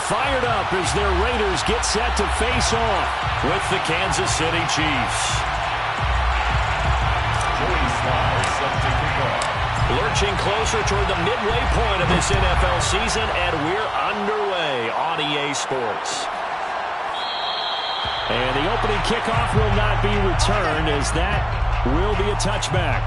fired up as their Raiders get set to face off with the Kansas City Chiefs. Lurching closer toward the midway point of this NFL season, and we're underway on EA Sports. And the opening kickoff will not be returned, as that will be a touchback.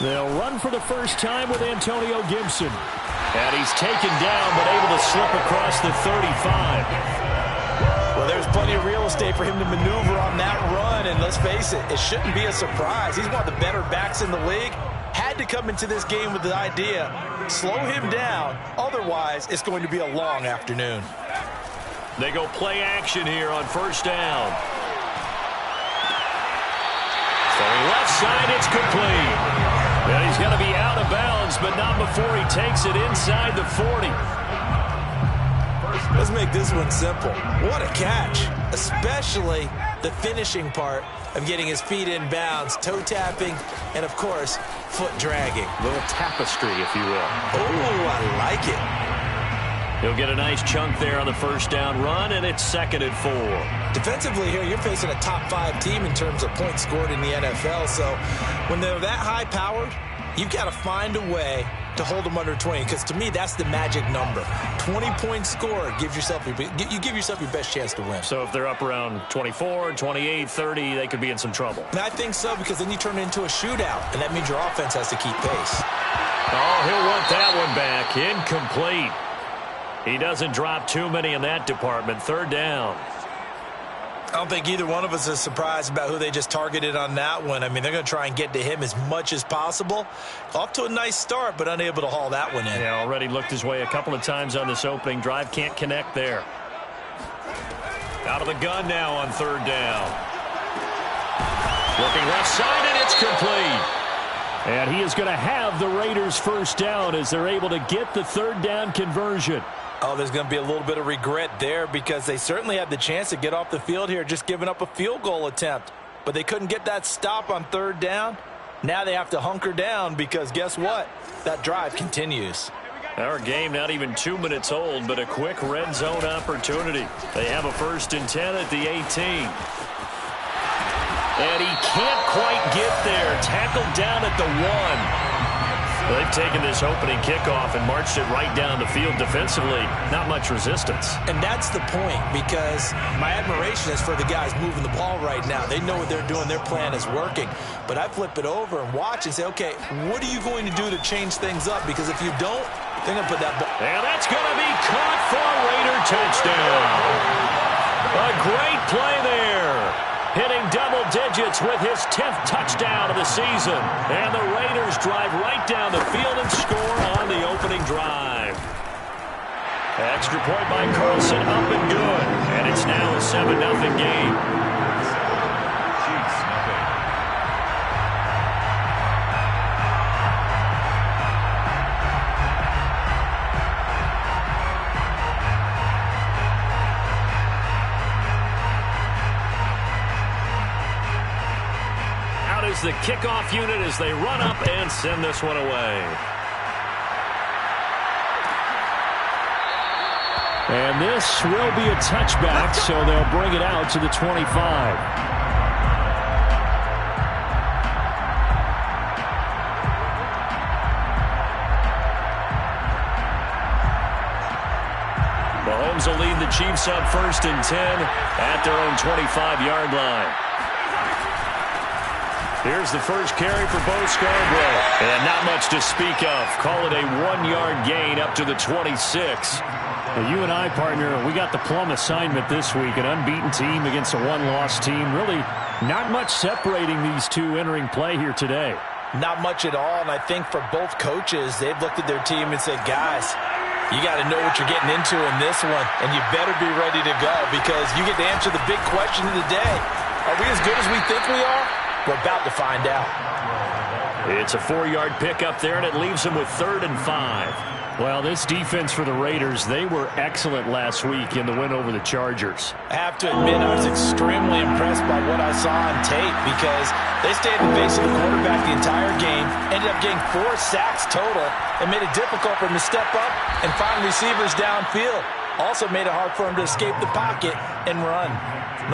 They'll run for the first time with Antonio Gibson. And he's taken down, but able to slip across the 35. Well, there's plenty of real estate for him to maneuver on that run. And let's face it, it shouldn't be a surprise. He's one of the better backs in the league. Had to come into this game with the idea, slow him down. Otherwise, it's going to be a long afternoon. They go play action here on first down. Throwing left side, it's complete. And he's going to be out of bounds, but not before he takes it inside the 40. Let's make this one simple. What a catch, especially the finishing part of getting his feet in bounds, toe tapping, and, of course, foot dragging. A little tapestry, if you will. Oh, I like it. He'll get a nice chunk there on the first down run, and it's 2nd and 4. Defensively here, you're facing a top-5 team in terms of points scored in the NFL. So when they're that high-powered, you've got to find a way to hold them under 20. Because to me, that's the magic number. 20 points scored gives yourself your best chance to win. So if they're up around 24, 28, 30, they could be in some trouble. And I think so, because then you turn it into a shootout, and that means your offense has to keep pace. Oh, he'll want that one back. Incomplete. He doesn't drop too many in that department. 3rd down. I don't think either one of us is surprised about who they just targeted on that one. I mean, they're going to try and get to him as much as possible. Off to a nice start, but unable to haul that one in. Yeah, already looked his way a couple of times on this opening drive. Can't connect there. Out of the gun now on 3rd down. Looking left side, and it's complete. And he is going to have the Raiders first down as they're able to get the 3rd down conversion. Oh, there's going to be a little bit of regret there, because they certainly had the chance to get off the field here, just giving up a field goal attempt. But they couldn't get that stop on 3rd down. Now they have to hunker down, because guess what? That drive continues. Our game not even 2 minutes old, but a quick red zone opportunity. They have a 1st and 10 at the 18. And he can't quite get there. Tackled down at the 1. They've taken this opening kickoff and marched it right down the field defensively. Not much resistance. And that's the point, because my admiration is for the guys moving the ball right now. They know what they're doing. Their plan is working. But I flip it over and watch and say, okay, what are you going to do to change things up? Because if you don't, they're going to put that ball. And that's going to be caught for a Raider touchdown. A great play there. Hitting double digits with his 10th touchdown of the season. And the Raiders drive right down the field and score on the opening drive. Extra point by Carlson, up and good. And it's now a 7-0 game. The kickoff unit as they run up and send this one away. And this will be a touchback, so they'll bring it out to the 25. Mahomes will lead the Chiefs up 1st and 10 at their own 25-yard line. Here's the first carry for Bo Scarborough. And not much to speak of. Call it a 1-yard gain up to the 26. Well, you and I, partner, we got the plum assignment this week. An unbeaten team against a one-loss team. Really not much separating these two entering play here today. Not much at all, and I think for both coaches, they've looked at their team and said, guys, You got to know what you're getting into in this one, and you better be ready to go because you get to answer the big question of the day. Are we as good as we think we are? We're about to find out. It's a 4-yard pickup there, and it leaves them with 3rd and 5. Well, this defense for the Raiders, they were excellent last week in the win over the Chargers. I have to admit, I was extremely impressed by what I saw on tape because they stayed in the face of the quarterback the entire game, ended up getting 4 sacks total, and made it difficult for him to step up and find receivers downfield. Also made it hard for him to escape the pocket and run.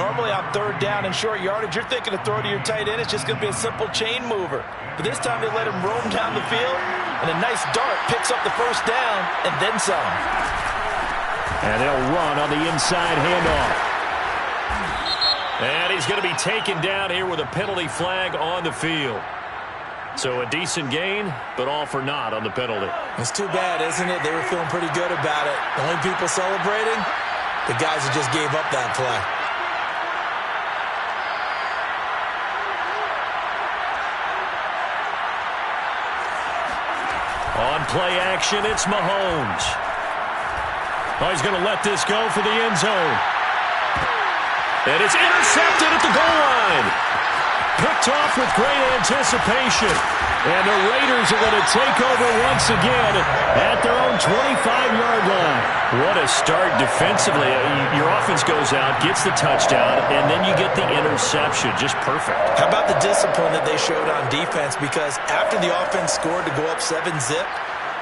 Normally on 3rd down and short yardage, you're thinking to throw to your tight end. It's just going to be a simple chain mover. But this time they let him roam down the field, and a nice dart picks up the 1st down and then some. And they'll run on the inside handoff. And he's going to be taken down here with a penalty flag on the field. So a decent gain, but all for naught on the penalty. It's too bad, isn't it? They were feeling pretty good about it. The only people celebrating, the guys who just gave up that play. On play action, it's Mahomes. Oh, he's going to let this go for the end zone. And it's intercepted at the goal line. Picked off with great anticipation. And the Raiders are going to take over once again at their own 25-yard line. What a start defensively. Your offense goes out, gets the touchdown, and then you get the interception. Just perfect. How about the discipline that they showed on defense? Because after the offense scored to go up 7-zip,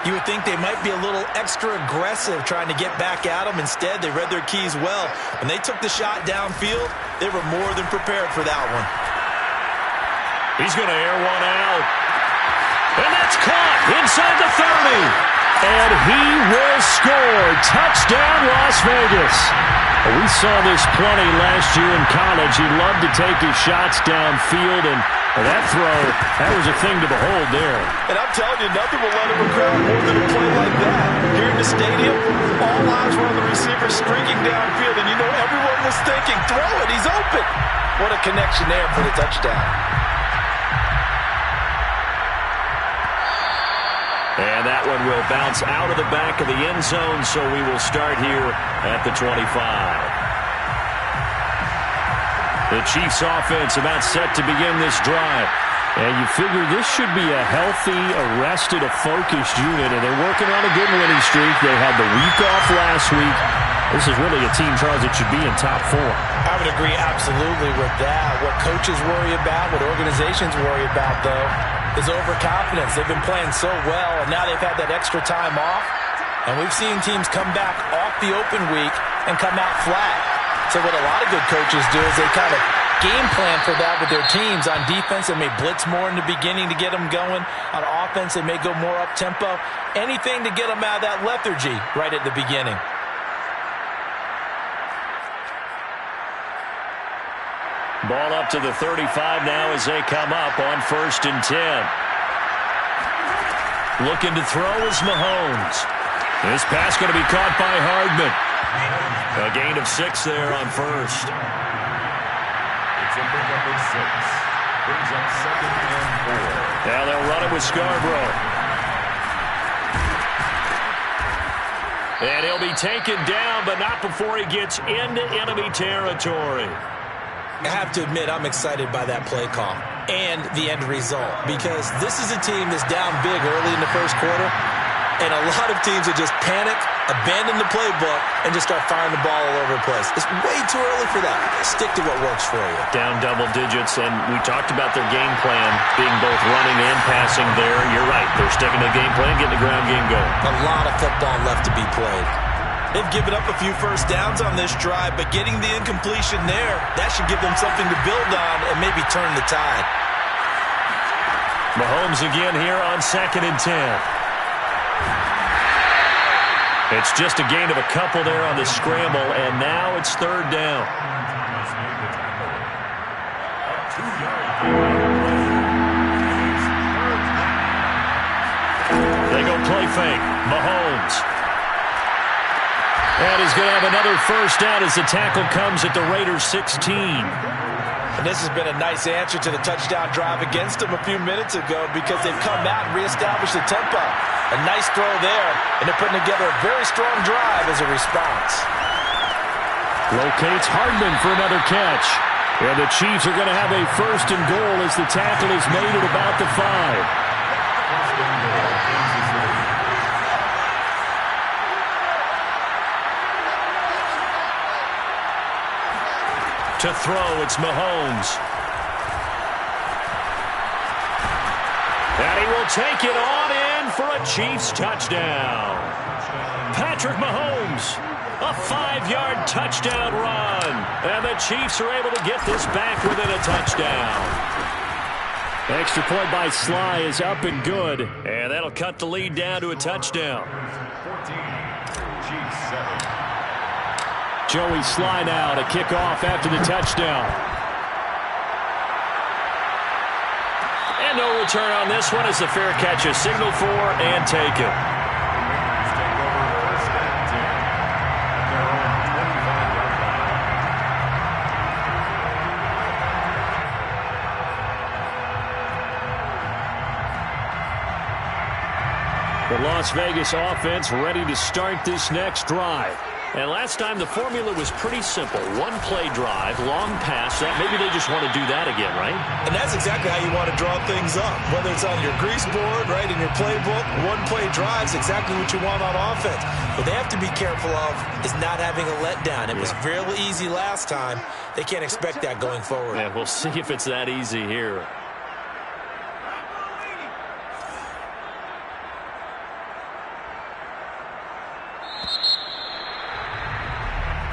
you would think they might be a little extra aggressive trying to get back at them. Instead, they read their keys well. When they took the shot downfield, they were more than prepared for that one. He's going to air one out. And that's caught inside the 30. And he will score. Touchdown, Las Vegas. We saw this plenty last year in college. He loved to take his shots downfield, and that throw, that was a thing to behold there. And I'm telling you, nothing will let him crowd more than a play like that. Here in the stadium, all eyes were on the receiver streaking downfield, and you know everyone was thinking, throw it, he's open. What a connection there for the touchdown. And that one will bounce out of the back of the end zone, so we will start here at the 25. The Chiefs offense about set to begin this drive. And you figure this should be a healthy, arrested, a focused unit, and they're working on a good winning streak. They had the week off last week. This is really a team, Charles, that should be in top 4. I would agree absolutely with that. What coaches worry about, what organizations worry about, though, is overconfidence. They've been playing so well, and now they've had that extra time off. And we've seen teams come back off the open week and come out flat. So what a lot of good coaches do is they kind of game plan for that with their teams. On defense, they may blitz more in the beginning to get them going. On offense, they may go more up-tempo. Anything to get them out of that lethargy right at the beginning. Ball up to the 35 now as they come up on 1st and 10. Looking to throw is Mahomes. This pass going to be caught by Hardman. A gain of 6 there on 1st. It's a pickup of 6. Brings up 2nd and 4. Now they'll run it with Scarborough. And he'll be taken down, but not before he gets into enemy territory. I have to admit, I'm excited by that play call and the end result because this is a team that's down big early in the 1st quarter, and a lot of teams will just panic, abandon the playbook, and just start firing the ball all over the place. It's way too early for that. Stick to what works for you. Down double digits, and we talked about their game plan being both running and passing there. You're right. They're sticking to the game plan, getting the ground game going. A lot of football left to be played. They've given up a few first downs on this drive, but getting the incompletion there, that should give them something to build on and maybe turn the tide. Mahomes again here on 2nd and 10. It's just a gain of a couple there on the scramble, and now it's 3rd down. They go play fake. Mahomes. And he's going to have another first down as the tackle comes at the Raiders 16. And this has been a nice answer to the touchdown drive against them a few minutes ago because they've come out and reestablished the tempo. A nice throw there, and they're putting together a very strong drive as a response. Locates Hardman for another catch. And the Chiefs are going to have a first and goal as the tackle is made at about the 5. To throw, it's Mahomes. And he will take it on in for a Chiefs touchdown. Patrick Mahomes, a 5-yard touchdown run. And the Chiefs are able to get this back within a touchdown. Extra point by Sly is up and good. And that'll cut the lead down to a touchdown. 14, Chiefs 7. Joey Sly now to kick off after the touchdown. And no return on this one as the fair catch is signaled for and taken. Take over first and 10 at their own 25-yard line. The Las Vegas offense ready to start this next drive. And last time the formula was pretty simple. One play drive, long pass. That maybe they just want to do that again, right? And that's exactly how you want to draw things up. Whether it's on your grease board, right, in your playbook, one play drive is exactly what you want on offense. What they have to be careful of is not having a letdown. It was real easy last time. They can't expect that going forward. Yeah, we'll see if it's that easy here.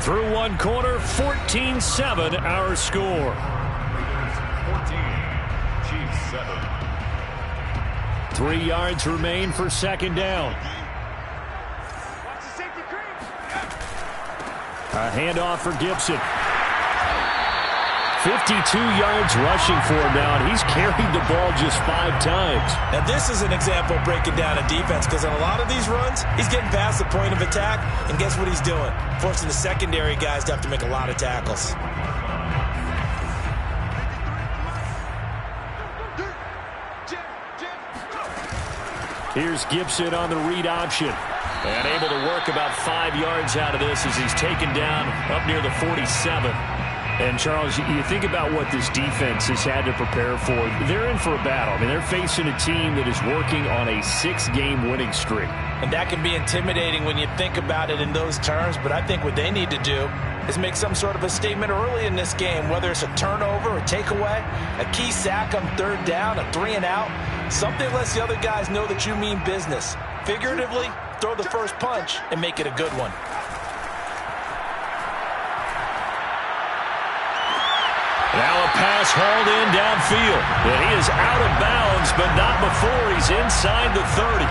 Through one quarter, 14-7 our score. 14, Chiefs 7. 3 yards remain for second down. A handoff for Gibson. 52 yards rushing for him now, and he's carried the ball just 5 times. Now, this is an example of breaking down a defense because on a lot of these runs, he's getting past the point of attack, and guess what he's doing? Forcing the secondary guys to have to make a lot of tackles. Here's Gibson on the read option. And able to work about 5 yards out of this as he's taken down up near the 47. And, Charles, you think about what this defense has had to prepare for. They're in for a battle. I mean, they're facing a team that is working on a 6-game winning streak. And that can be intimidating when you think about it in those terms, but I think what they need to do is make some sort of a statement early in this game, whether it's a turnover, a takeaway, a key sack on third down, a 3-and-out, something lets the other guys know that you mean business. Figuratively, throw the first punch and make it a good one. Now a pass hauled in downfield. And he is out of bounds, but not before he's inside the 30.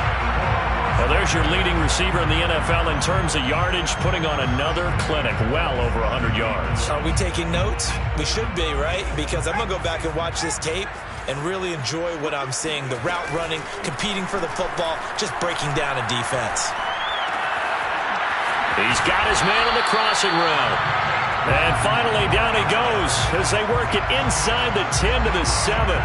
Well, there's your leading receiver in the NFL in terms of yardage, putting on another clinic, well over 100 yards. Are we taking notes? We should be, right? Because I'm going to go back and watch this tape and really enjoy what I'm seeing. The route running, competing for the football, just breaking down a defense. He's got his man on the crossing route. And finally, down he goes as they work it inside the 10 to the 7.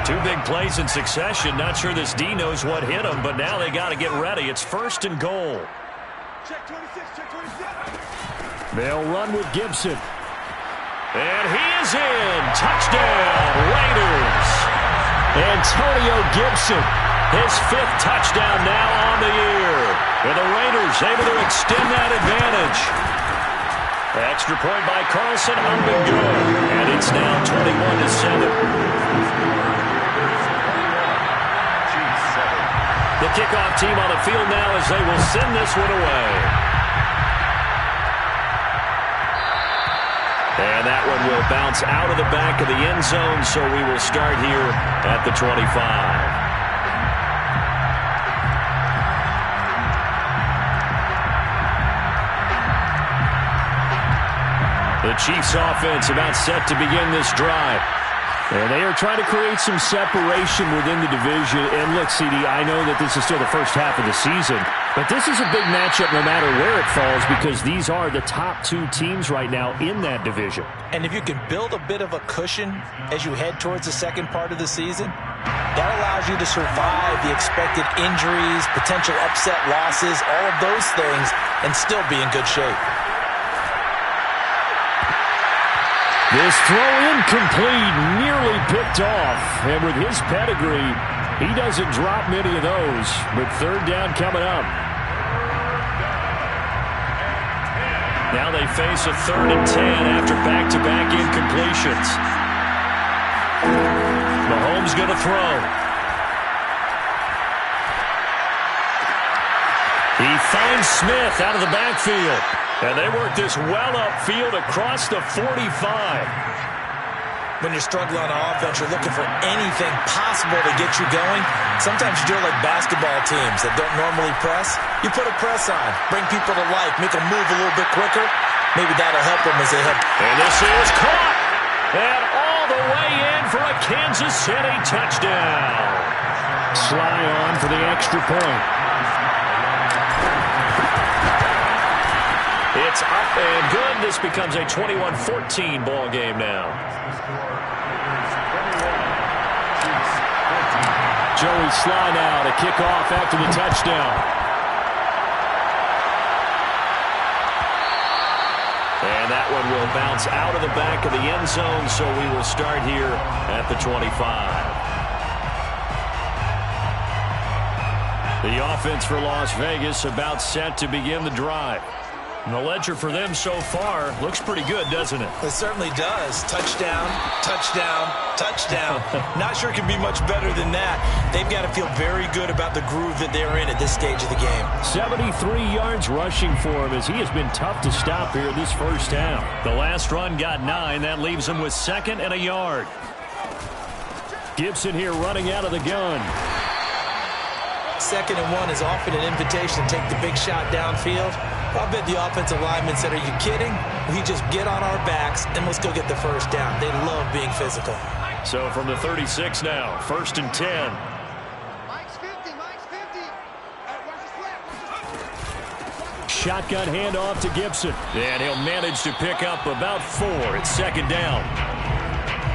2 big plays in succession. Not sure this D knows what hit him, but now they got to get ready. It's first and goal. Check 26, check 27. They'll run with Gibson. And he is in. Touchdown, Raiders. Antonio Gibson. His 5th touchdown now on the year. And the Raiders able to extend that advantage. Extra point by Carlson, up and good. And it's now 21-7. The kickoff team on the field now as they will send this one away. And that one will bounce out of the back of the end zone, so we will start here at the 25. The Chiefs offense about set to begin this drive. And they are trying to create some separation within the division. And look, CD, I know that this is still the first half of the season, but this is a big matchup no matter where it falls because these are the top two teams right now in that division. And if you can build a bit of a cushion as you head towards the second part of the season, that allows you to survive the expected injuries, potential upset losses, all of those things, and still be in good shape. This throw incomplete, nearly picked off. And with his pedigree, he doesn't drop many of those. But third down coming up. Now they face a 3rd and 10 after back-to-back incompletions. Mahomes going to throw. He finds Smith out of the backfield. And they work this well upfield across the 45. When you're struggling on offense, you're looking for anything possible to get you going. Sometimes you do it like basketball teams that don't normally press. You put a press on, bring people to life, make them move a little bit quicker. Maybe that'll help them as they head. And this is caught. And all the way in for a Kansas City touchdown. Sly on for the extra point. It's up and good. This becomes a 21-14 ball game now. Joey Sly now to kick off after the touchdown. And that one will bounce out of the back of the end zone, so we will start here at the 25. The offense for Las Vegas about set to begin the drive. And the ledger for them so far looks pretty good, doesn't it? It certainly does. Touchdown, touchdown, touchdown. Not sure it can be much better than that. They've got to feel very good about the groove that they're in at this stage of the game. 73 yards rushing for him as he has been tough to stop here this first half. The last run got 9. That leaves him with 2nd and a yard. Gibson here running out of the gun. 2nd and 1 is often an invitation to take the big shot downfield. I bet the offensive lineman said, are you kidding? We just get on our backs and let's go get the first down. They love being physical. So from the 36 now, 1st and 10. Mike's 50, Mike's 50. Watch his left. Shotgun handoff to Gibson. And he'll manage to pick up about 4. It's 2nd down.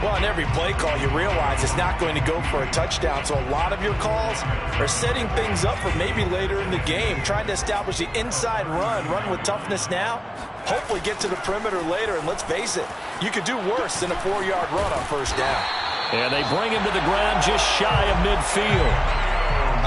Well, on every play call, you realize it's not going to go for a touchdown. So a lot of your calls are setting things up for maybe later in the game, trying to establish the inside run with toughness now, hopefully get to the perimeter later. And let's face it, you could do worse than a 4-yard run on first down. And they bring him to the ground just shy of midfield.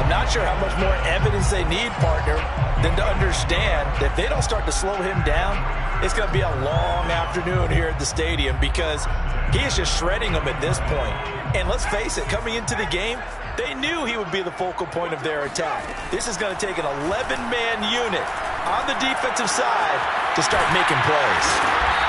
I'm not sure how much more evidence they need, partner, than to understand that if they don't start to slow him down, it's going to be a long afternoon here at the stadium because he is just shredding them at this point. And let's face it, coming into the game, they knew he would be the focal point of their attack. This is going to take an 11-man unit on the defensive side to start making plays.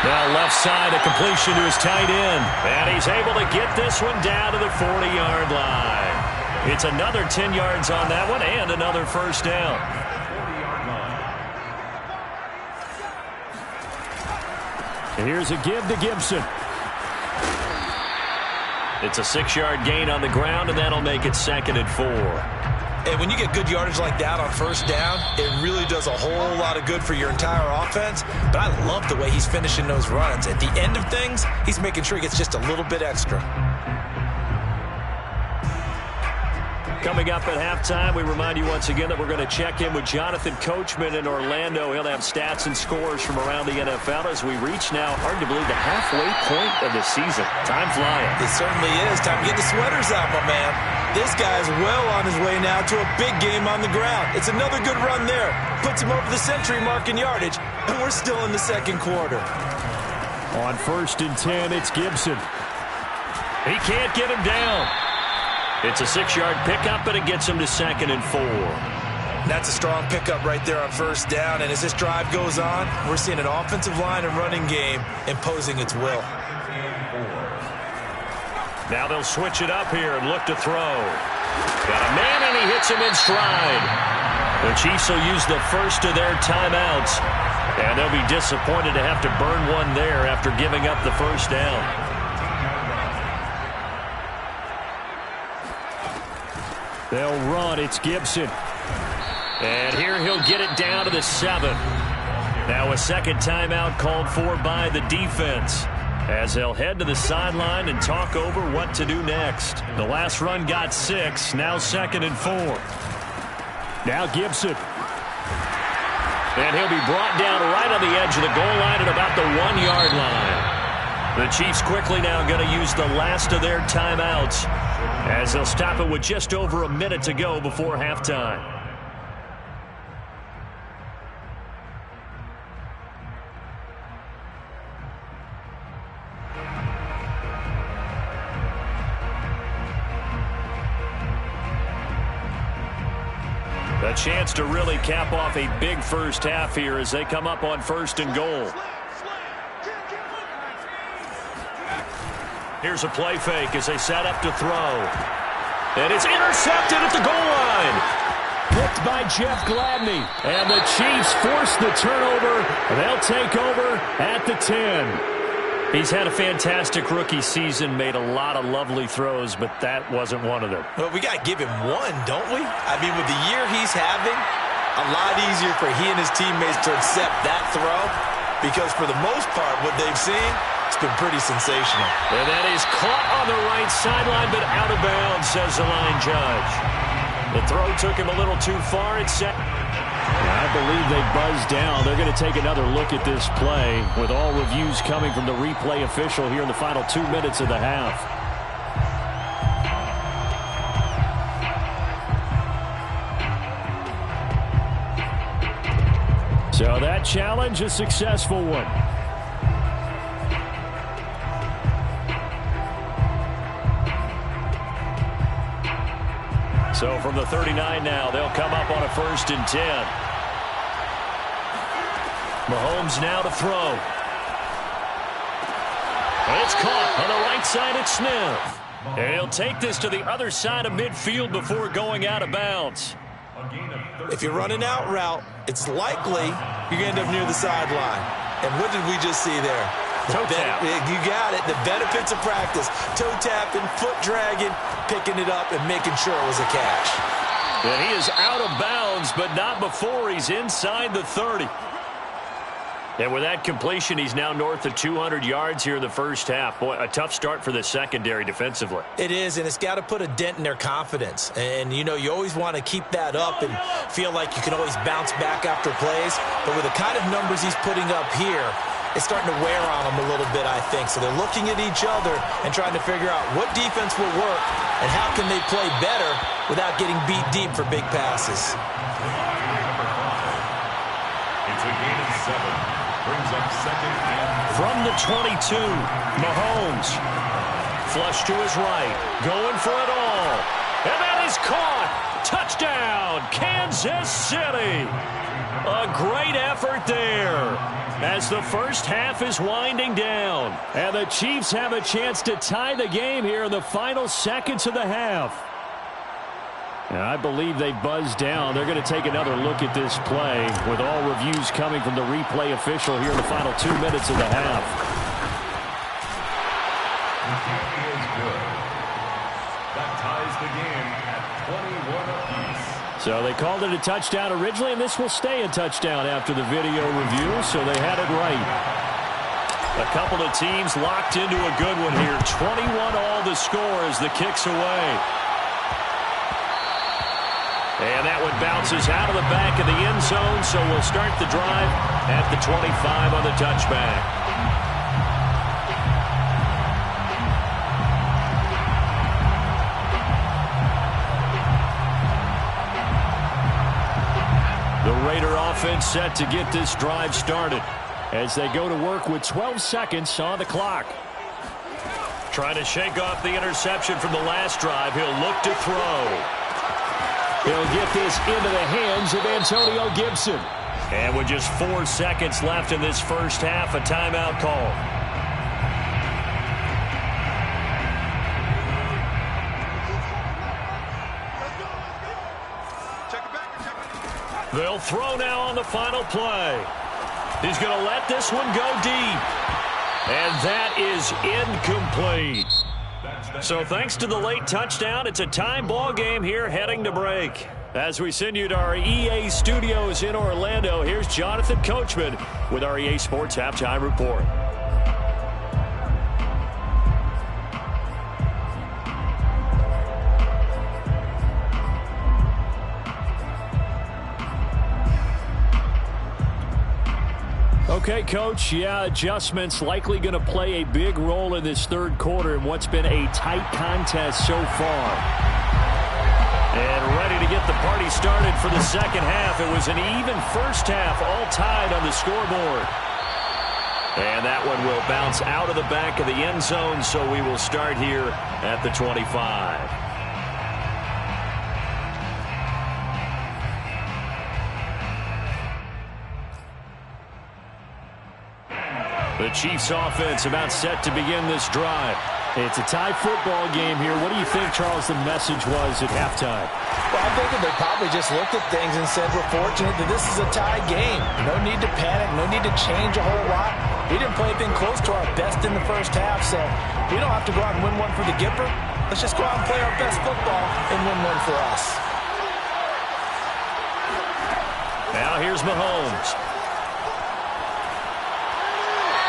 Now left side, a completion to his tight end. And he's able to get this one down to the 40-yard line. It's another 10 yards on that one and another first down. And here's a give to Gibson. It's a 6-yard gain on the ground, and that'll make it 2nd and 4. And when you get good yardage like that on first down, it really does a whole lot of good for your entire offense. But I love the way he's finishing those runs. At the end of things, he's making sure he gets just a little bit extra. Coming up at halftime, we remind you once again that we're going to check in with Jonathan Coachman in Orlando. He'll have stats and scores from around the NFL as we reach now, hard to believe, the halfway point of the season. Time flying. It certainly is. Time to get the sweaters out, my man. This guy's well on his way now to a big game on the ground. It's another good run there. Puts him over the century mark in yardage, and we're still in the second quarter. On 1st and 10, it's Gibson. He can't get him down. It's a 6-yard pickup, and it gets him to 2nd and 4. That's a strong pickup right there on first down, and as this drive goes on, we're seeing an offensive line and running game imposing its will. Now they'll switch it up here and look to throw. Got a man, and he hits him in stride. The Chiefs will use the first of their timeouts, and they'll be disappointed to have to burn one there after giving up the first down. They'll run. It's Gibson. And here he'll get it down to the 7. Now a second timeout called for by the defense, as they'll head to the sideline and talk over what to do next. The last run got 6, now 2nd and 4. Now Gibson. And he'll be brought down right on the edge of the goal line at about the 1-yard line. The Chiefs quickly now going to use the last of their timeouts, as they'll stop it with just over a minute to go before halftime. A chance to really cap off a big first half here as they come up on 1st and goal. Here's a play fake as they set up to throw. And it's intercepted at the goal line. Picked by Jeff Gladney. And the Chiefs force the turnover. They'll take over at the 10. He's had a fantastic rookie season, made a lot of lovely throws, but that wasn't one of them. Well, we got to give him one, don't we? I mean, with the year he's having, a lot easier for he and his teammates to accept that throw, because for the most part, what they've seen, it's been pretty sensational. And that is caught on the right sideline, but out of bounds, says the line judge. The throw took him a little too far. It's set. I believe they buzzed down. They're going to take another look at this play, with all reviews coming from the replay official here in the final 2 minutes of the half. So that challenge, a successful one. So from the 39 now, they'll come up on a 1st and 10. Mahomes now to throw. And it's caught on the right side at Smith. And he'll take this to the other side of midfield before going out of bounds. If you're running out route, it's likely you're going to end up near the sideline. And what did we just see there? Toe tap. You got it. The benefits of practice. Toe tapping, foot dragging, picking it up, and making sure it was a catch. And he is out of bounds, but not before he's inside the 30. And with that completion, he's now north of 200 yards here in the first half. Boy, a tough start for the secondary defensively. It is, and it's got to put a dent in their confidence. And, you know, you always want to keep that up and feel like you can always bounce back after plays. But with the kind of numbers he's putting up here, it's starting to wear on them a little bit, I think. So they're looking at each other and trying to figure out what defense will work and how can they play better without getting beat deep for big passes. It's a gain of 7. Brings up 2nd and... From the 22, Mahomes. Flush to his right. Going for it all. And that is caught. Touchdown, Kansas City. A great effort there as the first half is winding down. And the Chiefs have a chance to tie the game here in the final seconds of the half. And I believe they buzzed down. They're going to take another look at this play, with all reviews coming from the replay official here in the final 2 minutes of the half. is good. That ties the game at 21 apiece. So they called it a touchdown originally, and this will stay a touchdown after the video review, so they had it right. A couple of teams locked into a good one here. 21 all the score as the kick's away. And that one bounces out of the back of the end zone, so we'll start the drive at the 25 on the touchback. The Raider offense set to get this drive started as they go to work with 12 seconds on the clock. Trying to shake off the interception from the last drive. He'll look to throw. He'll get this into the hands of Antonio Gibson. And with just 4 seconds left in this first half, a timeout call. They'll throw now on the final play. He's going to let this one go deep. And that is incomplete. So thanks to the late touchdown, it's a tie ball game here heading to break. As we send you to our EA studios in Orlando, here's Jonathan Coachman with our EA Sports Halftime Report. Okay, Coach, yeah, adjustments likely going to play a big role in this third quarter in what's been a tight contest so far. And ready to get the party started for the second half. It was an even first half, all tied on the scoreboard. And that one will bounce out of the back of the end zone, so we will start here at the 25. The Chiefs offense about set to begin this drive. It's a tie football game here. What do you think, Charles, the message was at halftime? Well, I think they probably just looked at things and said, we're fortunate that this is a tie game. No need to panic, no need to change a whole lot. We didn't play anything close to our best in the first half, so we don't have to go out and win one for the Gipper. Let's just go out and play our best football and win one for us. Now here's Mahomes.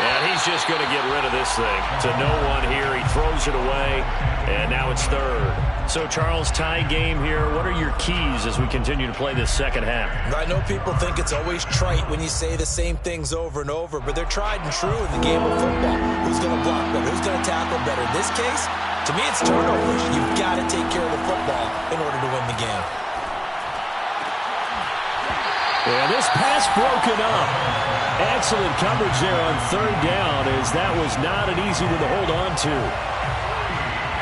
And he's just going to get rid of this thing to no one here. He throws it away, and now it's third. So, Charles, tie game here. What are your keys as we continue to play this second half? I know people think it's always trite when you say the same things over and over, but they're tried and true in the game of football. Who's going to block better? Who's going to tackle better? In this case, to me, it's turnovers. You've got to take care of the football in order to win the game. Yeah, this pass broken up. Excellent coverage there on third down, as that was not an easy one to hold on to.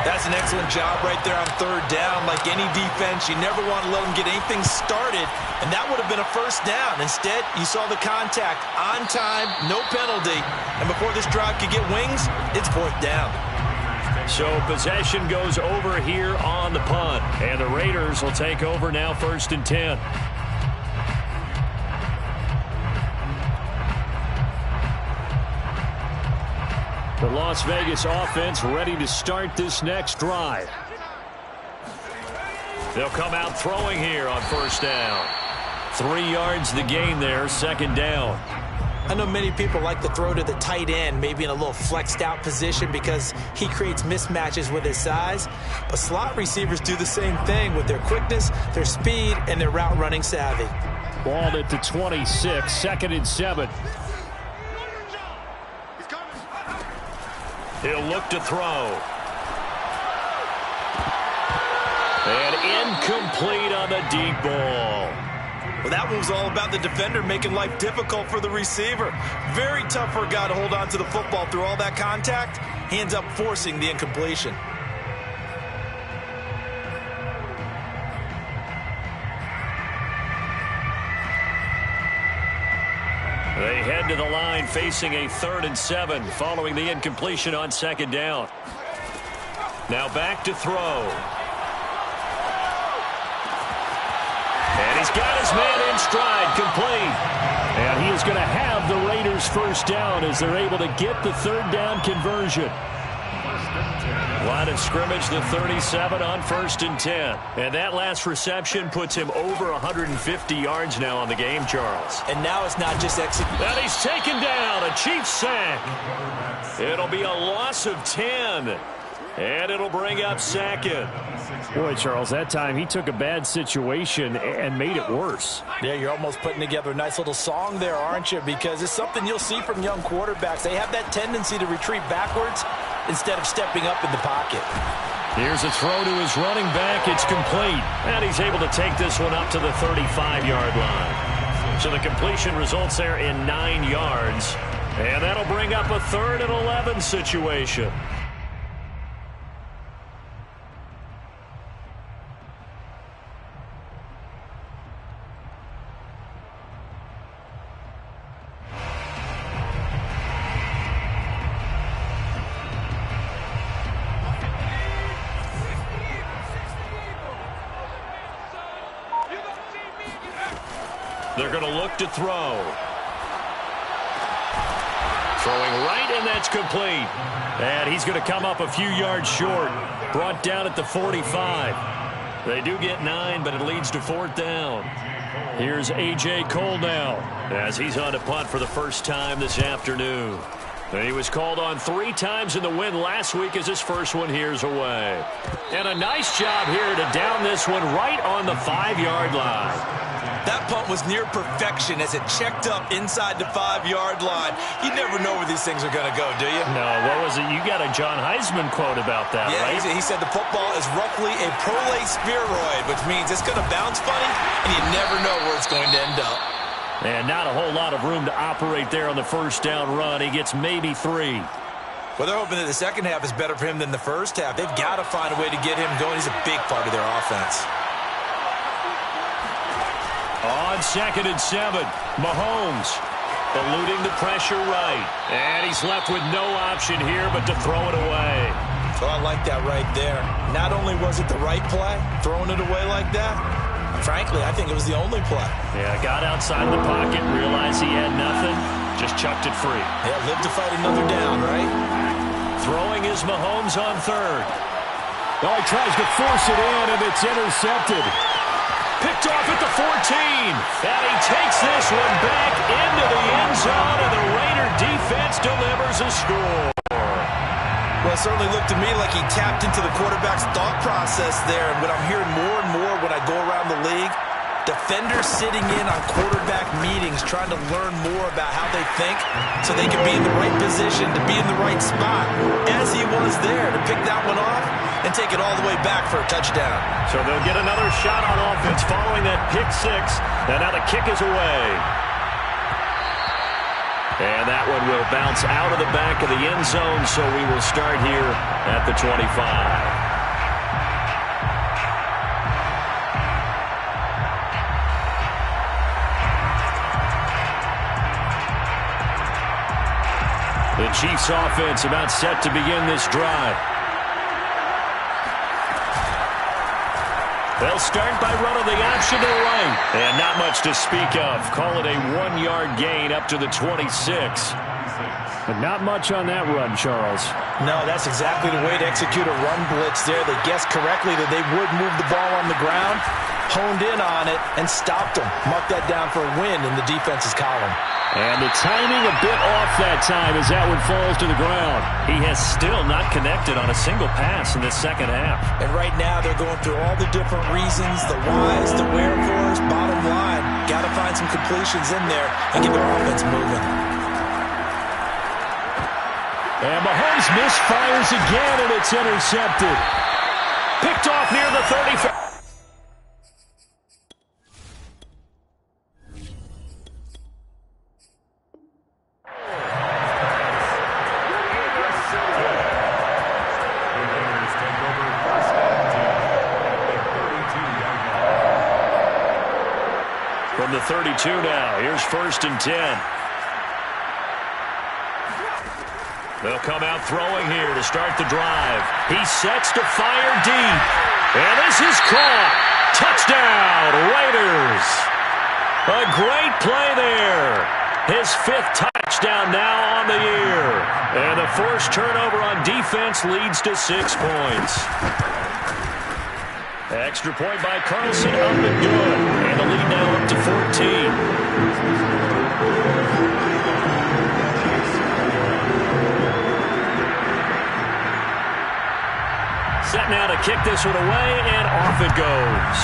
That's an excellent job right there on third down. Like any defense, you never want to let them get anything started, and that would have been a first down. Instead, you saw the contact on time, no penalty, and before this drive could get wings, it's fourth down. So possession goes over here on the punt, and the Raiders will take over now, 1st and 10. The Las Vegas offense ready to start this next drive. They'll come out throwing here on first down. 3 yards the gain there, second down. I know many people like to throw to the tight end, maybe in a little flexed out position because he creates mismatches with his size. But slot receivers do the same thing with their quickness, their speed, and their route running savvy. Ball at the 26, 2nd and 7. He'll look to throw. And incomplete on the deep ball. Well, that one was all about the defender making life difficult for the receiver. Very tough for a guy to hold on to the football through all that contact. He ends up forcing the incompletion. They head to the line facing a 3rd and 7 following the incompletion on second down. Now back to throw. And he's got his man in stride, complete. And he is going to have the Raiders first down as they're able to get the 3rd down conversion. Line of scrimmage, the 37 on 1st and 10. And that last reception puts him over 150 yards now on the game, Charles. And now it's not just execution. And he's taken down, a Chiefs sack. It'll be a loss of 10. And it'll bring up 2nd. Boy, Charles, that time he took a bad situation and made it worse. Yeah, you're almost putting together a nice little song there, aren't you? Because it's something you'll see from young quarterbacks. They have that tendency to retreat backwards instead of stepping up in the pocket. Here's a throw to his running back. It's complete. And he's able to take this one up to the 35-yard line. So the completion results there in 9 yards. And that'll bring up a 3rd and 11 situation. They're going to look to throw. Throwing right, and that's complete. And he's going to come up a few yards short. Brought down at the 45. They do get 9, but it leads to 4th down. Here's A.J. Cole now as he's on to punt for the first time this afternoon. And he was called on 3 times in the win last week as his first one here's away. And a nice job here to down this one right on the 5-yard line. That punt was near perfection as it checked up inside the 5-yard line. You never know where these things are going to go, do you? No, what was it? You got a John Heisman quote about that, yeah, right? He said the football is roughly a prolate spheroid, which means it's going to bounce funny, and you never know where it's going to end up. And not a whole lot of room to operate there on the first down run. He gets maybe 3. Well, they're hoping that the second half is better for him than the first half. They've got to find a way to get him going. He's a big part of their offense. On 2nd and 7, Mahomes eluding the pressure right. And he's left with no option here but to throw it away. So I like that right there. Not only was it the right play, throwing it away like that, frankly, I think it was the only play. Yeah, got outside of the pocket, realized he had nothing, just chucked it free. Yeah, live to fight another down, right? Throwing is Mahomes on 3rd. Oh, he tries to force it in, and it's intercepted. Picked off at the 14. And he takes this one back into the end zone, and the Raider defense delivers a score. Well, it certainly looked to me like he tapped into the quarterback's thought process there. And what I'm hearing more and more when I go around the league, defenders sitting in on quarterback meetings trying to learn more about how they think so they can be in the right position to be in the right spot, as he was there to pick that one off and take it all the way back for a touchdown. So they'll get another shot on offense following that pick 6. And now the kick is away. And that one will bounce out of the back of the end zone, so we will start here at the 25. The Chiefs offense about set to begin this drive. They'll start by running the option to the right. And not much to speak of. Call it a 1-yard gain up to the 26. But not much on that run, Charles. No, that's exactly the way to execute a run blitz there. They guessed correctly that they would move the ball on the ground, honed in on it, and stopped them. Mark that down for a win in the defense's column. And the timing a bit off that time as that one falls to the ground. He has still not connected on a single pass in this second half. And right now they're going through all the different reasons, the whys, the wherefores. Bottom line, got to find some completions in there and get their offense moving. And Mahomes misfires again, and it's intercepted. Picked off near the 35. From the 32 now, here's 1st and 10. They'll come out throwing here to start the drive. He sets to fire deep. And this is caught. Touchdown, Raiders. A great play there. His 5th touchdown now on the year. And the forced turnover on defense leads to 6 points. Extra point by Carlson, up and good. And the lead now up to 14. Set now to kick this one away, and off it goes.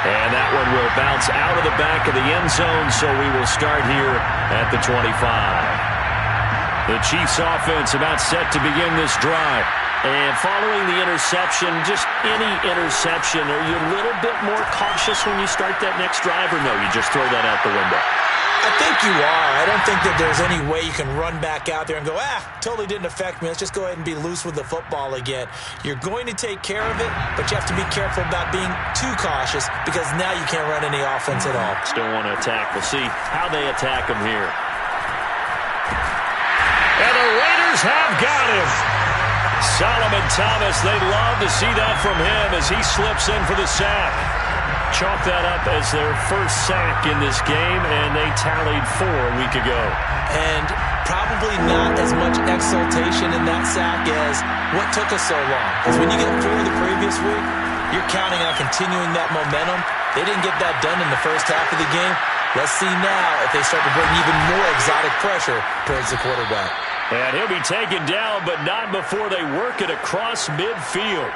And that one will bounce out of the back of the end zone, so we will start here at the 25. The Chiefs offense about set to begin this drive. And following the interception, just any interception, are you a little bit more cautious when you start that next drive, or no, you just throw that out the window? I think you are. I don't think that there's any way you can run back out there and go, totally didn't affect me. Let's just go ahead and be loose with the football again. You're going to take care of it, but you have to be careful about being too cautious because now you can't run any offense at all. Still want to attack. We'll see how they attack him here. And the Raiders have got him. Solomon Thomas, they'd love to see that from him as he slips in for the sack. chalk that up as their first sack in this game, and they tallied 4 a week ago. And probably not as much exultation in that sack as what took us so long. Because when you get 4 the previous week, you're counting on continuing that momentum. They didn't get that done in the first half of the game. Let's see now if they start to bring even more exotic pressure towards the quarterback. And he'll be taken down, but not before they work it across midfield.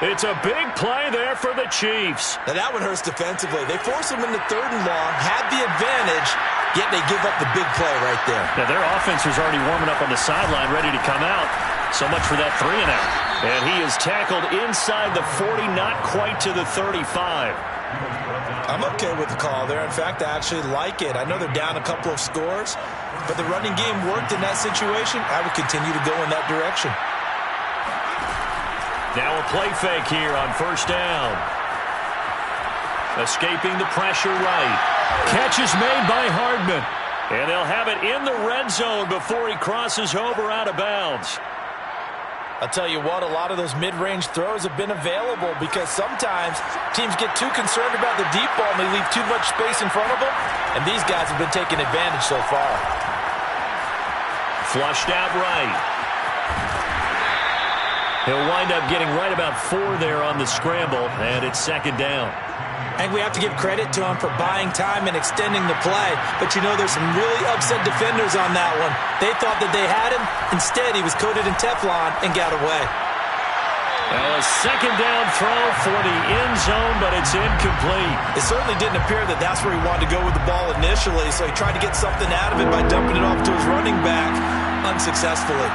It's a big play there for the Chiefs. Now that one hurts defensively. They force them into 3rd and long, had the advantage, yet they give up the big play right there. Now their offense was already warming up on the sideline, ready to come out. So much for that 3 and out. And he is tackled inside the 40, not quite to the 35. I'm okay with the call there. In fact, I actually like it. I know they're down a couple of scores, but the running game worked in that situation. I would continue to go in that direction. Now a play fake here on 1st down. Escaping the pressure right. Catch is made by Hardman. And they'll have it in the red zone before he crosses over out of bounds. I'll tell you what, a lot of those mid-range throws have been available because sometimes teams get too concerned about the deep ball and they leave too much space in front of them, and these guys have been taking advantage so far. Flushed out right. He'll wind up getting right about 4 there on the scramble, and it's 2nd down. I think we have to give credit to him for buying time and extending the play. But, you know, there's some really upset defenders on that one. They thought that they had him. Instead, he was coated in Teflon and got away. Well, a 2nd down throw for the end zone, but it's incomplete. It certainly didn't appear that that's where he wanted to go with the ball initially, so he tried to get something out of it by dumping it off to his running back unsuccessfully.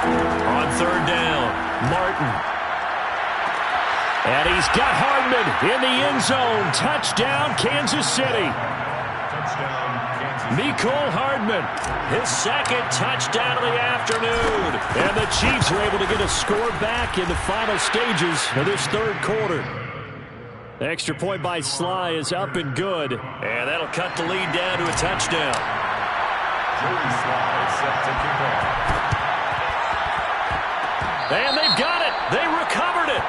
On 3rd down, Martin. And he's got Hardman in the end zone. Touchdown, Kansas City. Mecole Hardman, his 2nd touchdown of the afternoon. And the Chiefs were able to get a score back in the final stages of this 3rd quarter. The extra point by Sly is up and good. And that'll cut the lead down to a touchdown. Joey Sly set to kick off. And they've got it. They recovered it.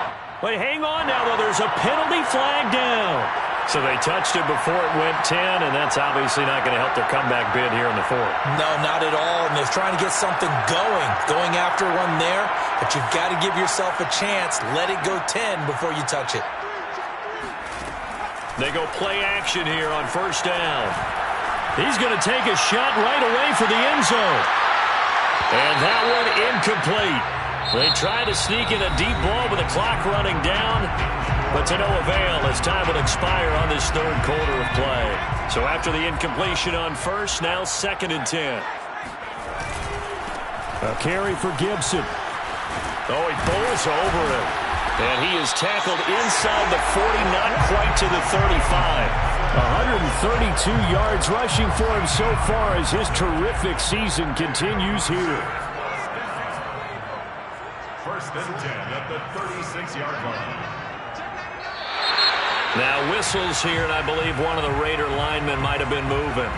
Wait, hang on now, though. There's a penalty flag down. So they touched it before it went 10, and that's obviously not going to help their comeback bid here in the 4th. No, not at all. And they're trying to get something going after one there. But you've got to give yourself a chance. Let it go 10 before you touch it. They go play action here on 1st down. He's going to take a shot right away for the end zone. And that one incomplete. They try to sneak in a deep ball with the clock running down, but to no avail as time will expire on this 3rd quarter of play. So after the incompletion on 1st, now 2nd and 10. A carry for Gibson. Oh, he bowls over him. And he is tackled inside the 40, not quite to the 35. 132 yards rushing for him so far as his terrific season continues here. 1st and 10 at the 36-yard line. Now whistles here, and I believe one of the Raider linemen might have been moving.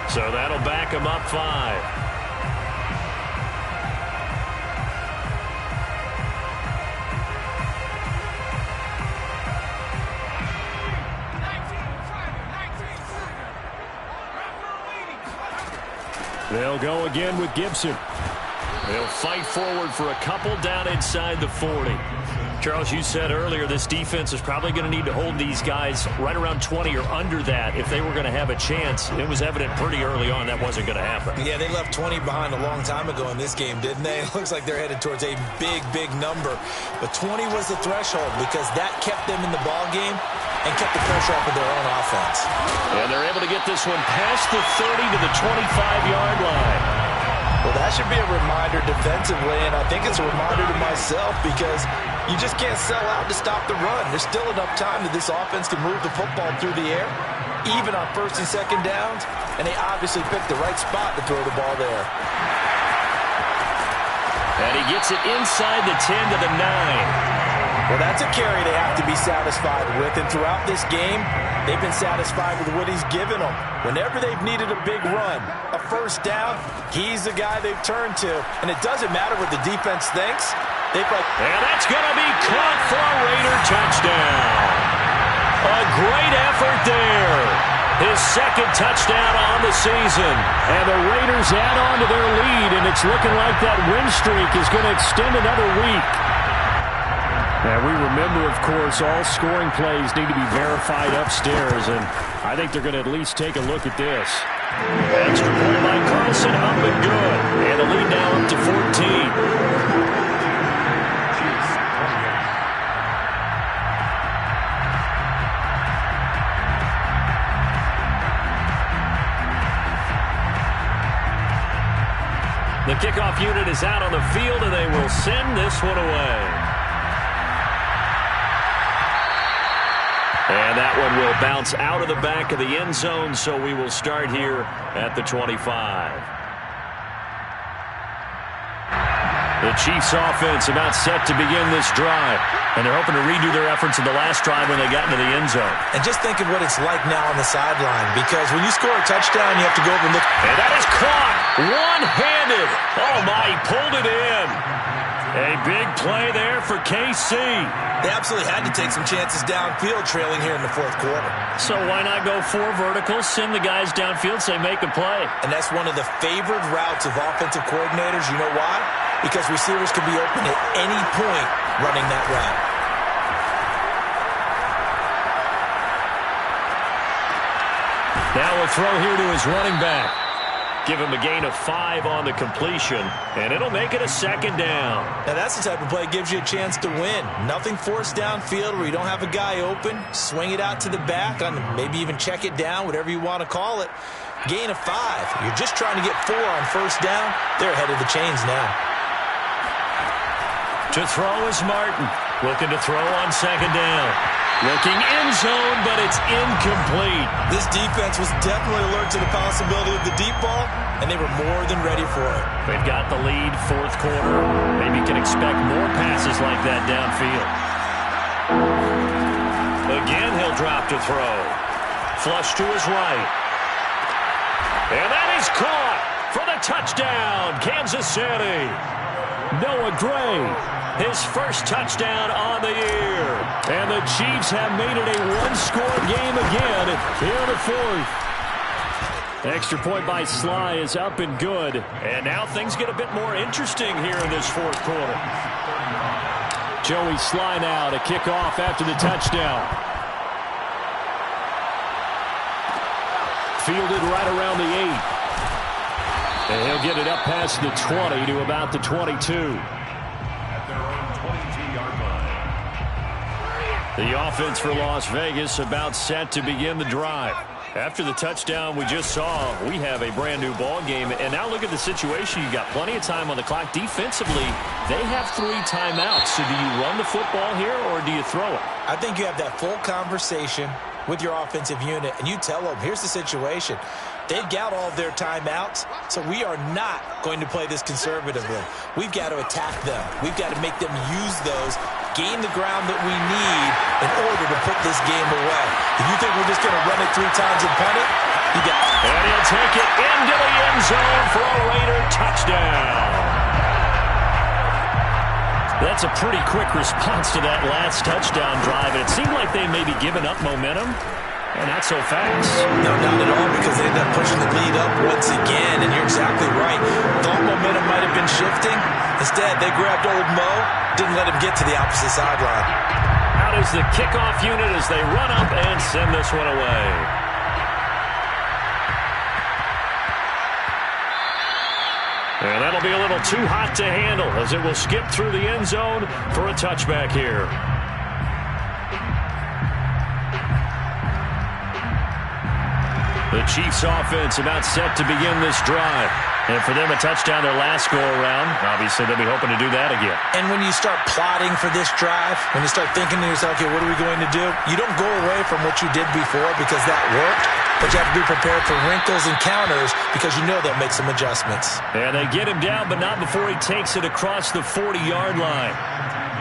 So that'll back him up 5. They'll go again with Gibson. They'll fight forward for a couple down inside the 40. Charles, you said earlier this defense is probably going to need to hold these guys right around 20 or under that if they were going to have a chance. It was evident pretty early on that wasn't going to happen. Yeah, they left 20 behind a long time ago in this game, didn't they? It looks like they're headed towards a big number. But 20 was the threshold because that kept them in the ball game and kept the pressure off of their own offense. And they're able to get this one past the 30 to the 25-yard line. Well, that should be a reminder defensively, and I think it's a reminder to myself because you just can't sell out to stop the run. There's still enough time that this offense can move the football through the air, even on 1st and 2nd downs, and they obviously picked the right spot to throw the ball there. And he gets it inside the 10 to the 9. Well, that's a carry they have to be satisfied with, and throughout this game, they've been satisfied with what he's given them. Whenever they've needed a big run, a 1st down, he's the guy they've turned to, and it doesn't matter what the defense thinks. And that's going to be caught for a Raider touchdown. A great effort there. His second touchdown on the season. And the Raiders add on to their lead, and it's looking like that win streak is going to extend another week. And we remember, of course, all scoring plays need to be verified upstairs, and I think they're going to at least take a look at this. Extra point by Carlson, up and good. And the lead now up to 14. The kickoff unit is out on the field, and they will send this one away. And that one will bounce out of the back of the end zone, so we will start here at the 25. The Chiefs offense about set to begin this drive. And they're hoping to redo their efforts in the last drive when they got into the end zone. And just think of what it's like now on the sideline, because when you score a touchdown, you have to go over and look. And that is caught one-handed. Oh, my, he pulled it in. A big play there for KC. They absolutely had to take some chances downfield trailing here in the fourth quarter. So why not go 4 verticals, send the guys downfield, say make a play. And that's one of the favored routes of offensive coordinators. You know why? Because receivers can be open at any point running that route. Now a throw here to his running back. Give him a gain of 5 on the completion, and it'll make it a second down. Now that's the type of play that gives you a chance to win. Nothing forced downfield where you don't have a guy open. Swing it out to the back, maybe even check it down, whatever you want to call it. Gain of 5. You're just trying to get 4 on first down. They're ahead of the chains now. To throw is Martin. Looking to throw on second down. Looking end zone, but it's incomplete. This defense was definitely alert to the possibility of the deep ball, and they were more than ready for it. They've got the lead, fourth quarter. Maybe you can expect more passes like that downfield. Again, he'll drop to throw. Flush to his right. And that is caught for the touchdown, Kansas City. Noah Gray, his first touchdown on the year. And the Chiefs have made it a one-score game again here in the fourth. Extra point by Sly is up and good. And now things get a bit more interesting here in this fourth quarter. Joey Sly now to kick off after the touchdown. Fielded right around the 8. And he'll get it up past the 20 to about the 22. At their own 22-yard line. The offense for Las Vegas about set to begin the drive. After the touchdown we just saw, we have a brand new ball game. And now look at the situation. You've got plenty of time on the clock. Defensively, they have 3 timeouts. So do you run the football here or do you throw it? I think you have that full conversation with your offensive unit, and you tell them, here's the situation. They've got all of their timeouts, so we are not going to play this conservatively. We've got to attack them. We've got to make them use those, gain the ground that we need in order to put this game away. If you think we're just going to run it 3 times and punt it, you got it. And he'll take it into the end zone for a Raider touchdown. That's a pretty quick response to that last touchdown drive. And it seemed like they may be giving up momentum. And not so fast. No, not at all, because they end up pushing the lead up once again, and you're exactly right. Thought momentum might have been shifting. Instead, they grabbed old Mo, didn't let him get to the opposite sideline. Out is the kickoff unit as they run up and send this one away. And that'll be a little too hot to handle as it will skip through the end zone for a touchback here. The Chiefs offense about set to begin this drive. And for them, a touchdown their last go-around. Obviously, they'll be hoping to do that again. And when you start plotting for this drive, when you start thinking to yourself, okay, what are we going to do? You don't go away from what you did before because that worked. But you have to be prepared for wrinkles and counters because you know they'll make some adjustments. And they get him down, but not before he takes it across the 40-yard line.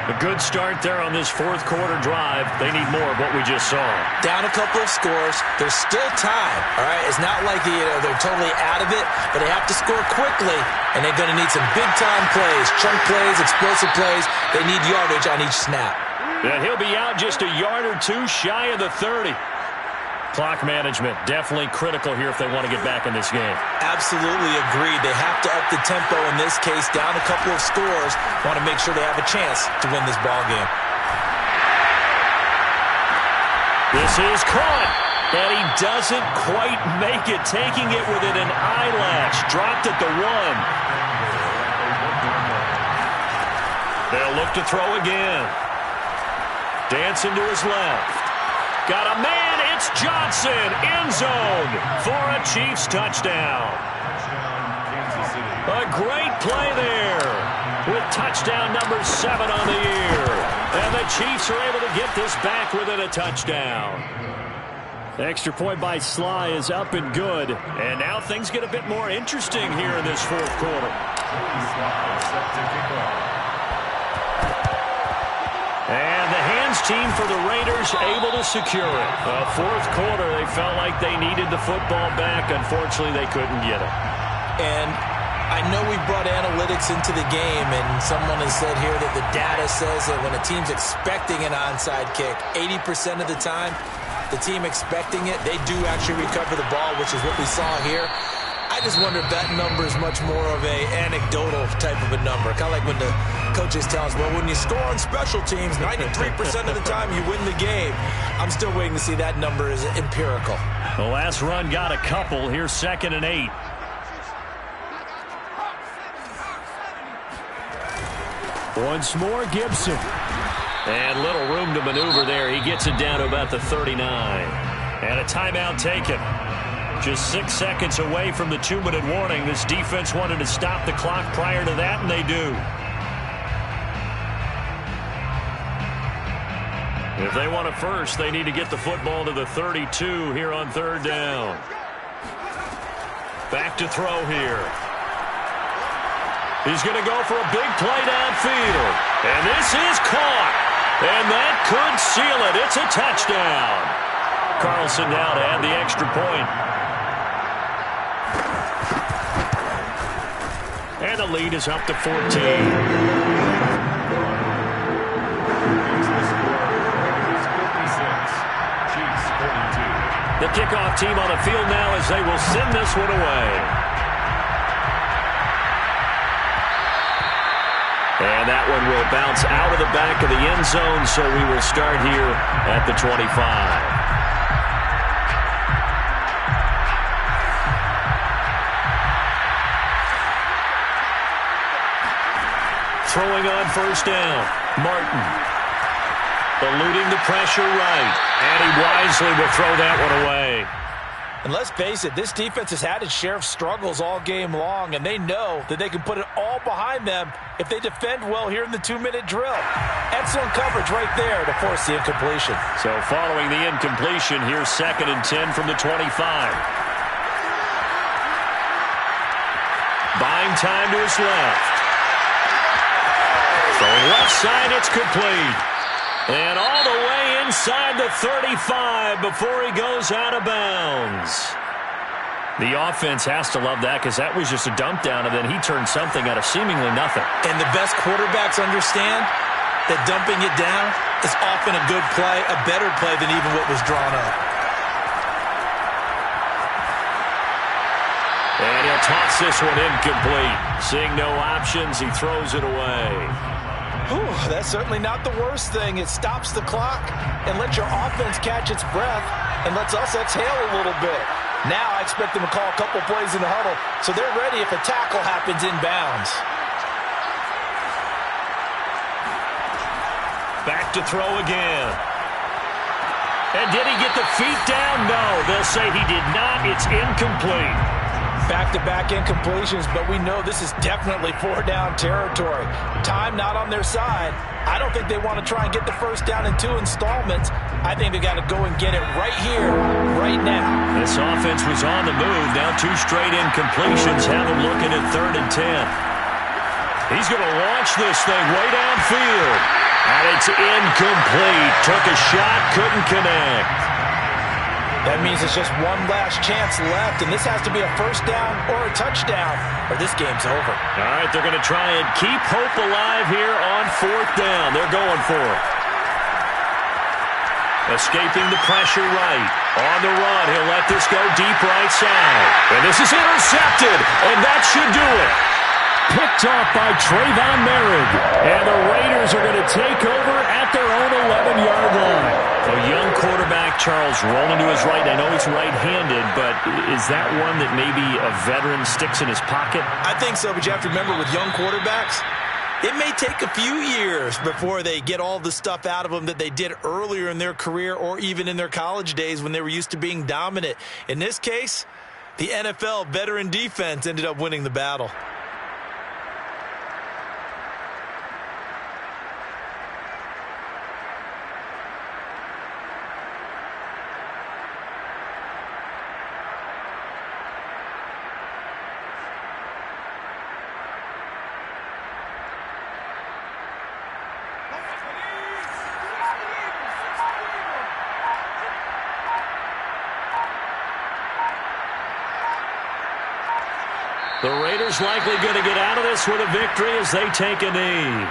A good start there on this fourth quarter drive. They need more of what we just saw. Down a couple of scores. There's still time. All right, it's not like they're totally out of it, but they have to score quickly, and they're going to need some big-time plays, chunk plays, explosive plays. They need yardage on each snap. And he'll be out just a yard or two shy of the 30. Clock management definitely critical here if they want to get back in this game. Absolutely agreed. They have to up the tempo in this case, down a couple of scores. Want to make sure they have a chance to win this ball game. This is caught, and he doesn't quite make it, taking it within an eyelash. Dropped at the 1. They'll look to throw again. Dancing to his left. Got a man. It's Johnson. End zone for a Chiefs touchdown. A great play there with touchdown number 7 on the year. And the Chiefs are able to get this back within a touchdown. The extra point by Sly is up and good. And now things get a bit more interesting here in this fourth quarter. And the hands team for the Raiders able to secure it. Fourth quarter, they felt like they needed the football back. Unfortunately, they couldn't get it. And I know we brought analytics into the game, and someone has said here that the data says that when a team's expecting an onside kick, 80% of the time, the team expecting it, they do actually recover the ball, which is what we saw here. I just wonder if that number is much more of a anecdotal type of a number. Kind of like when the coaches tell us, well, when you score on special teams, 93% of the time you win the game. I'm still waiting to see that number is empirical. The last run got a couple. Here's 2nd and 8. Once more, Gibson. And little room to maneuver there. He gets it down to about the 39. And a timeout taken. Just 6 seconds away from the 2-minute warning. This defense wanted to stop the clock prior to that, and they do. If they want a first, they need to get the football to the 32 here on 3rd down. Back to throw here. He's going to go for a big play downfield. And this is caught. And that could seal it. It's a touchdown. Carlson now to add the extra point. And the lead is up to 14. The kickoff team on the field now as they will send this one away. And that one will bounce out of the back of the end zone, so we will start here at the 25. Throwing on 1st down, Martin. Eluding the pressure right, and he wisely will throw that one away. And let's face it, this defense has had its share of struggles all game long, and they know that they can put it all behind them if they defend well here in the 2-minute drill. Excellent coverage right there to force the incompletion. So following the incompletion, here's 2nd and 10 from the 25. Buying time to his left. Throwing left side, it's complete. And all the way inside the 35 before he goes out of bounds. The offense has to love that because that was just a dump down, and then he turned something out of seemingly nothing. And the best quarterbacks understand that dumping it down is often a good play, a better play than even what was drawn up. And he'll toss this one incomplete. Seeing no options, he throws it away. Whew, that's certainly not the worst thing. It stops the clock and lets your offense catch its breath and lets us exhale a little bit. Now I expect them to call a couple plays in the huddle so they're ready if a tackle happens inbounds. Back to throw again. And did he get the feet down? No, they'll say he did not. It's incomplete. Back-to-back incompletions, but we know this is definitely 4-down territory. Time not on their side. I don't think they want to try and get the first down in 2 installments. I think they got to go and get it right here, right now. This offense was on the move. Now 2 straight incompletions have them looking at 3rd and 10. He's going to launch this thing way downfield. And it's incomplete. Took a shot, couldn't connect. That means it's just one last chance left, and this has to be a first down or a touchdown, or this game's over. All right, they're going to try and keep hope alive here on 4th down. They're going for it. Escaping the pressure right. On the run, he'll let this go deep right side. And this is intercepted, and that should do it. Picked off by Trayvon Merritt. And the Raiders are going to take over at their own 11-yard line. A young quarterback, Charles, rolling to his right. I know he's right-handed, but is that one that maybe a veteran sticks in his pocket? I think so, but you have to remember with young quarterbacks, it may take a few years before they get all the stuff out of them that they did earlier in their career or even in their college days when they were used to being dominant. In this case, the NFL veteran defense ended up winning the battle. The Raiders likely going to get out of this with a victory as they take a knee.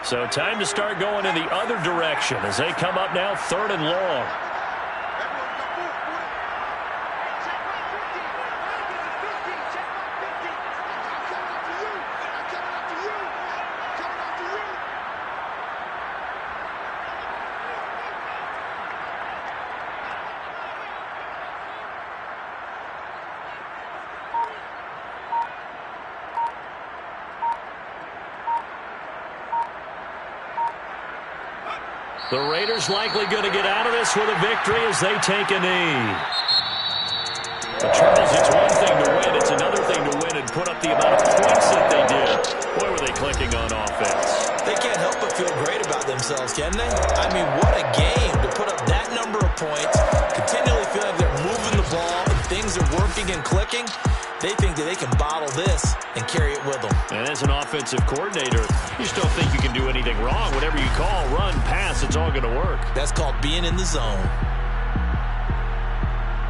So time to start going in the other direction as they come up now 3rd and long. The Raiders likely going to get out of this with a victory as they take a knee. But Charles, it's one thing to win. It's another thing to win and put up the amount of points that they did. Boy, were they clicking on offense. They can't help but feel great about themselves, can they? I mean, what a game to put up that number of points, continually feel like they're moving the ball, and things are working and clicking. They think that they can bottle this and carry it with them. And as an offensive coordinator, you just don't think you can do anything wrong. Whatever you call, run, pass, it's all going to work. That's called being in the zone.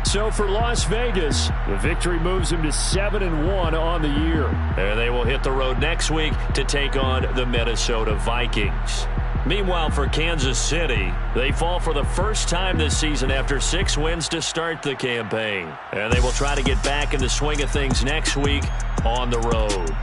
So for Las Vegas, the victory moves them to 7-1 on the year. And they will hit the road next week to take on the Minnesota Vikings. Meanwhile, for Kansas City, they fall for the first time this season after 6 wins to start the campaign. And they will try to get back in the swing of things next week on the road.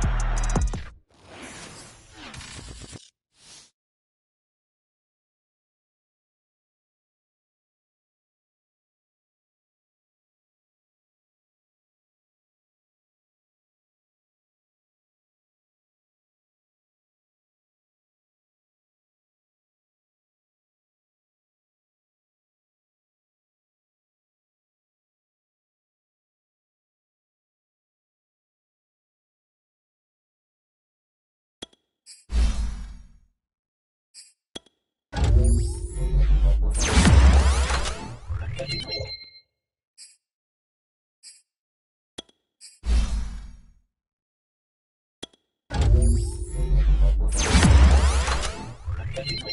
Thank you.